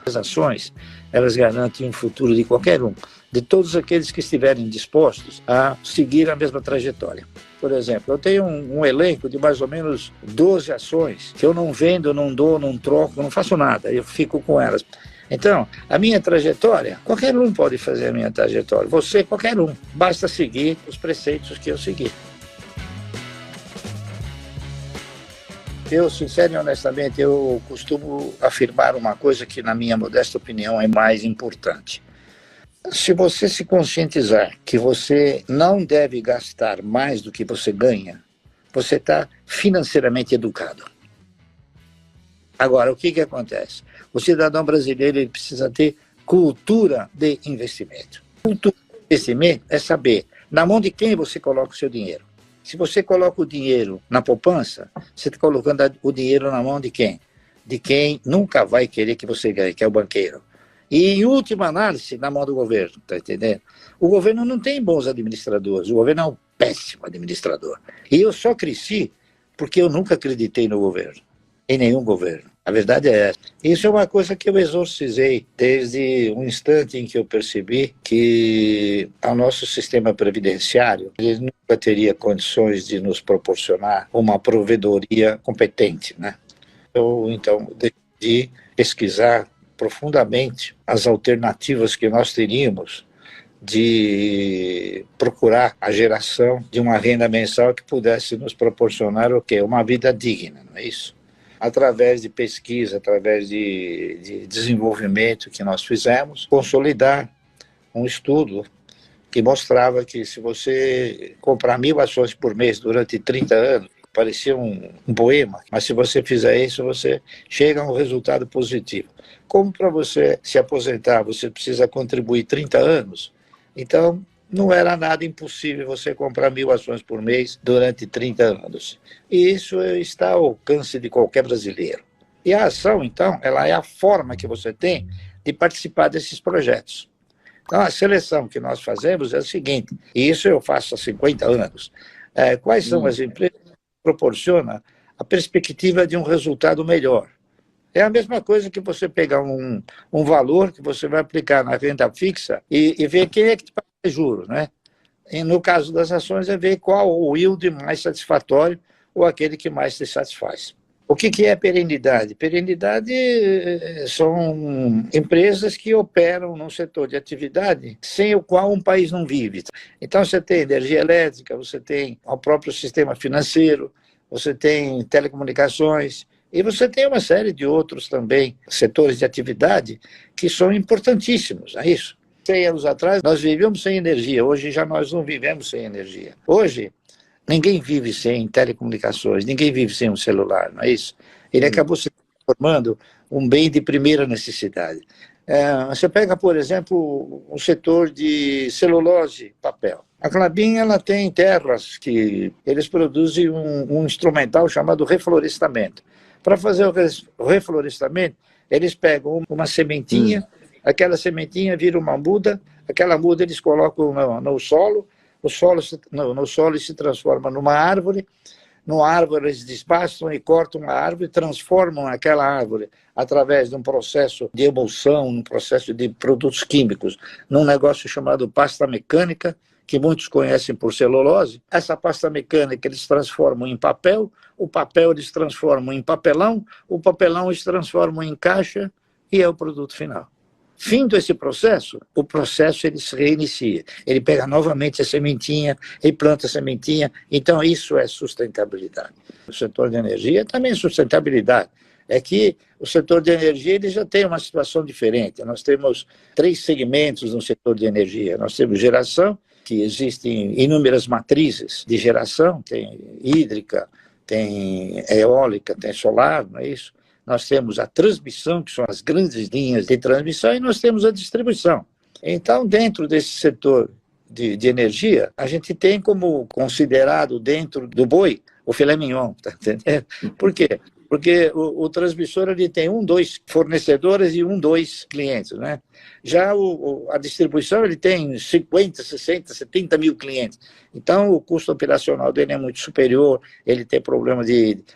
As ações, elas garantem um futuro de qualquer um, de todos aqueles que estiverem dispostos a seguir a mesma trajetória. Por exemplo, eu tenho um elenco de mais ou menos 12 ações que eu não vendo, não dou, não troco, não faço nada, eu fico com elas. Então, a minha trajetória, qualquer um pode fazer a minha trajetória, você, qualquer um, basta seguir os preceitos que eu segui. Eu, sincero e honestamente, eu costumo afirmar uma coisa que, na minha modesta opinião, é mais importante. Se você se conscientizar que você não deve gastar mais do que você ganha, você está financeiramente educado. Agora, o que acontece? O cidadão brasileiro ele precisa ter cultura de investimento. Cultura de investimento é saber na mão de quem você coloca o seu dinheiro. Se você coloca o dinheiro na poupança, você está colocando o dinheiro na mão de quem? De quem nunca vai querer que você ganhe, que é o banqueiro. E, em última análise, na mão do governo, está entendendo? O governo não tem bons administradores, o governo é um péssimo administrador. E eu só cresci porque eu nunca acreditei no governo, em nenhum governo. A verdade é essa. Isso é uma coisa que eu exorcizei desde o instante em que eu percebi que o nosso sistema previdenciário ele nunca teria condições de nos proporcionar uma provedoria competente, né? Eu, então, decidi pesquisar profundamente as alternativas que nós teríamos de procurar a geração de uma renda mensal que pudesse nos proporcionar o quê? Uma vida digna, não é isso? Através de pesquisa, através de desenvolvimento que nós fizemos, consolidar um estudo que mostrava que se você comprar 1.000 ações por mês durante 30 anos, parecia um poema, mas se você fizer isso, você chega a um resultado positivo. Como para você se aposentar, você precisa contribuir 30 anos, então não era nada impossível você comprar 1.000 ações por mês durante 30 anos. E isso está ao alcance de qualquer brasileiro. E a ação, então, ela é a forma que você tem de participar desses projetos. Então, a seleção que nós fazemos é o seguinte, e isso eu faço há 50 anos. Quais são as empresas que proporcionam a perspectiva de um resultado melhor? É a mesma coisa que você pegar um valor que você vai aplicar na renda fixa e ver quem é que te paga juros, né? E no caso das ações é ver qual o yield mais satisfatório ou aquele que mais te satisfaz. O que é perenidade? Perenidade são empresas que operam num setor de atividade sem o qual um país não vive. Então você tem energia elétrica, você tem o próprio sistema financeiro, você tem telecomunicações, e você tem uma série de outros também setores de atividade que são importantíssimos, é isso. 100 anos atrás nós vivíamos sem energia, hoje já nós não vivemos sem energia. Hoje ninguém vive sem telecomunicações, ninguém vive sem um celular, não é isso? Ele acabou se transformando um bem de primeira necessidade. Você pega, por exemplo, um setor de celulose, papel. A Klabin ela tem terras que eles produzem um instrumental chamado reflorestamento. Para fazer o reflorestamento, eles pegam uma sementinha, aquela sementinha vira uma muda, aquela muda eles colocam no solo, no solo se transforma numa árvore, eles despastam e cortam a árvore, transformam aquela árvore através de um processo de emulsão, um processo de produtos químicos, num negócio chamado pasta mecânica, que muitos conhecem por celulose. Essa pasta mecânica eles transformam em papel, o papel eles transformam em papelão, o papelão eles transformam em caixa e é o produto final. Findo esse processo, o processo ele se reinicia. Ele pega novamente a sementinha, ele planta a sementinha. Então, isso é sustentabilidade. O setor de energia também é sustentabilidade. É que o setor de energia ele já tem uma situação diferente. Nós temos 3 segmentos no setor de energia. Nós temos geração, que existem inúmeras matrizes de geração, tem hídrica, tem eólica, tem solar, não é isso? Nós temos a transmissão, que são as grandes linhas de transmissão, e nós temos a distribuição. Então, dentro desse setor de energia, a gente tem como considerado dentro do boi o filé mignon, tá entendendo? Por quê? Porque o transmissor ele tem dois fornecedores e dois clientes, né? Já a distribuição ele tem 50, 60, 70 mil clientes. Então o custo operacional dele é muito superior, ele tem problema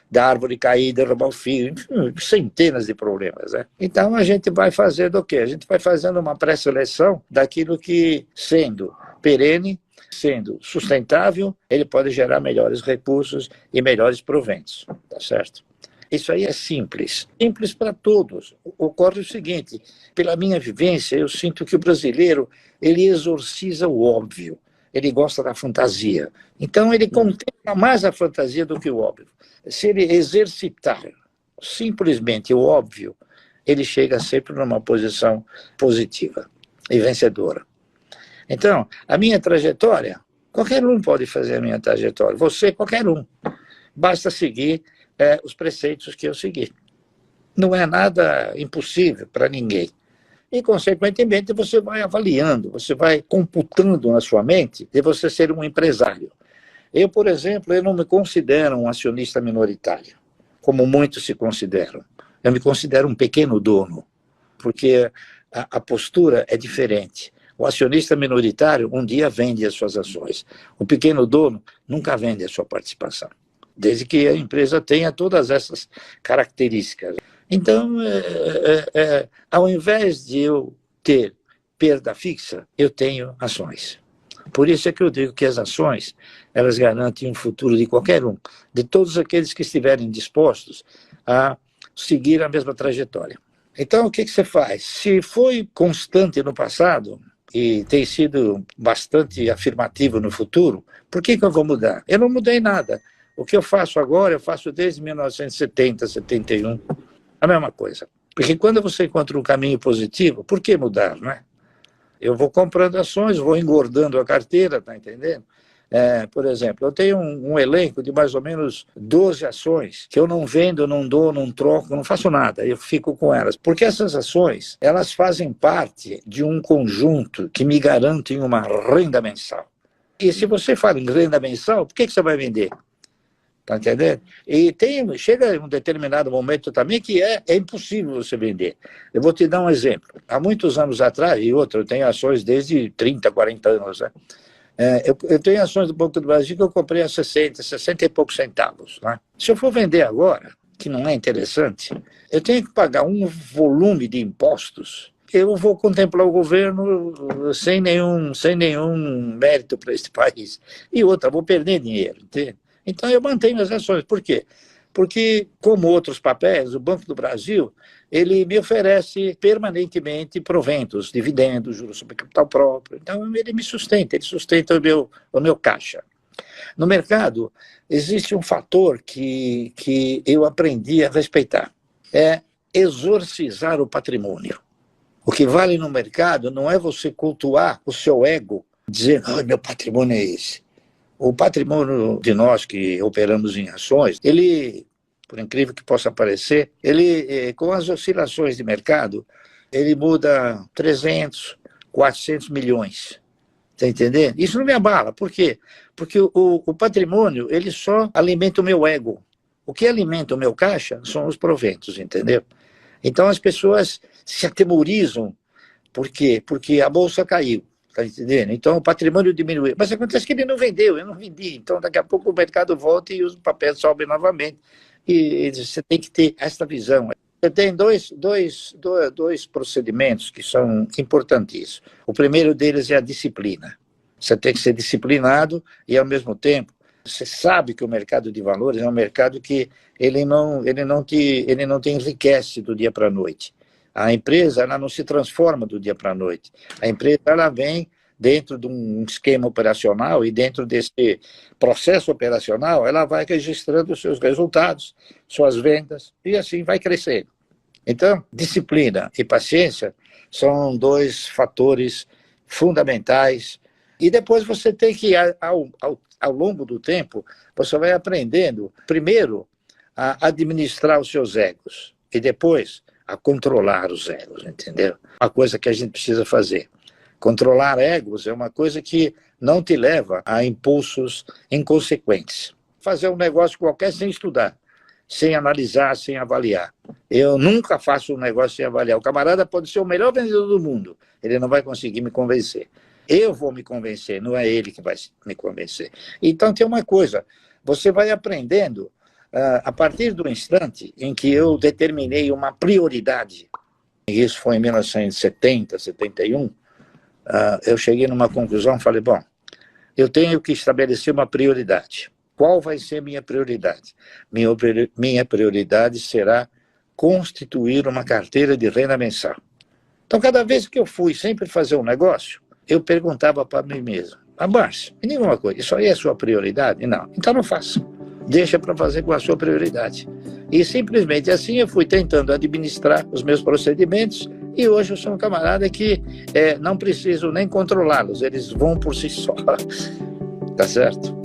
da árvore cair, derrubar o fio, enfim, centenas de problemas, né? Então a gente vai fazendo o quê? A gente vai fazendo uma pré-seleção daquilo que, sendo perene, sendo sustentável, ele pode gerar melhores recursos e melhores proventos, tá certo? Isso aí é simples para todos. Ocorre o seguinte, pela minha vivência, eu sinto que o brasileiro, ele exorciza o óbvio, ele gosta da fantasia. Então, ele contempla mais a fantasia do que o óbvio. Se ele exercitar simplesmente o óbvio, ele chega sempre numa posição positiva e vencedora. Então, a minha trajetória, qualquer um pode fazer a minha trajetória, você, qualquer um. Basta seguir os preceitos que eu segui. Não é nada impossível para ninguém. E, consequentemente, você vai avaliando, você vai computando na sua mente de você ser um empresário. Eu, por exemplo, eu não me considero um acionista minoritário, como muitos se consideram. Eu me considero um pequeno dono, porque a postura é diferente. O acionista minoritário um dia vende as suas ações. O pequeno dono nunca vende a sua participação, desde que a empresa tenha todas essas características. Então, ao invés de eu ter perda fixa, eu tenho ações. Por isso é que eu digo que as ações, elas garantem um futuro de qualquer um, de todos aqueles que estiverem dispostos a seguir a mesma trajetória. Então, o que você faz? Se foi constante no passado e tem sido bastante afirmativo no futuro, por que eu vou mudar? Eu não mudei nada. O que eu faço agora, eu faço desde 1970, 71, a mesma coisa. Porque quando você encontra um caminho positivo, por que mudar, não é? Eu vou comprando ações, vou engordando a carteira, tá entendendo? Por exemplo, eu tenho um elenco de mais ou menos 12 ações que eu não vendo, não dou, não troco, não faço nada, eu fico com elas. Porque essas ações, elas fazem parte de um conjunto que me garante uma renda mensal. E se você fala em renda mensal, por que você vai vender? Tá entendendo? E chega um determinado momento também que é impossível você vender. Eu vou te dar um exemplo. Há muitos anos atrás, e outro, eu tenho ações desde 30, 40 anos, né? Eu tenho ações do Banco do Brasil que eu comprei a 60 e poucos centavos. Né? Se eu for vender agora, que não é interessante, eu tenho que pagar um volume de impostos. Eu vou contemplar o governo sem nenhum mérito para esse país. E outra, vou perder dinheiro, entende? Então, eu mantenho as ações. Por quê? Porque, como outros papéis, o Banco do Brasil, ele me oferece permanentemente proventos, dividendos, juros sobre capital próprio. Então, ele me sustenta, ele sustenta o meu caixa. No mercado, existe um fator que eu aprendi a respeitar. É exorcizar o patrimônio. O que vale no mercado não é você cultuar o seu ego, dizer, meu patrimônio é esse. O patrimônio de nós que operamos em ações, ele, por incrível que possa parecer, ele, com as oscilações de mercado, ele muda 300, 400 milhões. Está entendendo? Isso não me abala. Por quê? Porque o patrimônio, ele só alimenta o meu ego. O que alimenta o meu caixa são os proventos, entendeu? Então as pessoas se atemorizam. Por quê? Porque a bolsa caiu. Está entendendo? Então o patrimônio diminuiu. Mas acontece que ele não vendeu, eu não vendi. Então daqui a pouco o mercado volta e os papéis sobem novamente. E você tem que ter esta visão. Você tem dois procedimentos que são importantíssimos. O primeiro deles é a disciplina. Você tem que ser disciplinado e, ao mesmo tempo, você sabe que o mercado de valores é um mercado que ele não te enriquece do dia para a noite. A empresa ela não se transforma do dia para a noite. A empresa ela vem dentro de um esquema operacional e dentro desse processo operacional ela vai registrando os seus resultados, suas vendas e assim vai crescendo. Então, disciplina e paciência são dois fatores fundamentais. E depois você tem que, ao longo do tempo, você vai aprendendo, primeiro, a administrar os seus egos e depois a controlar os egos, entendeu? Uma coisa que a gente precisa fazer. Controlar egos é uma coisa que não te leva a impulsos inconsequentes. Fazer um negócio qualquer sem estudar. sem analisar, sem avaliar. Eu nunca faço um negócio sem avaliar. O camarada pode ser o melhor vendedor do mundo, ele não vai conseguir me convencer. Eu vou me convencer, não é ele que vai me convencer. Então tem uma coisa, você vai aprendendo a partir do instante em que eu determinei uma prioridade, e isso foi em 1970, 71, eu cheguei numa conclusão, falei, bom, eu tenho que estabelecer uma prioridade. Qual vai ser minha prioridade? Minha prioridade será constituir uma carteira de renda mensal. Então, cada vez que eu fui sempre fazer um negócio, eu perguntava para mim mesmo, Márcio, me diga uma coisa, isso aí é sua prioridade? Não, então não faça. Deixa para fazer com a sua prioridade. E simplesmente assim eu fui tentando administrar os meus procedimentos e hoje eu sou um camarada que não preciso nem controlá-los, eles vão por si só. Tá certo?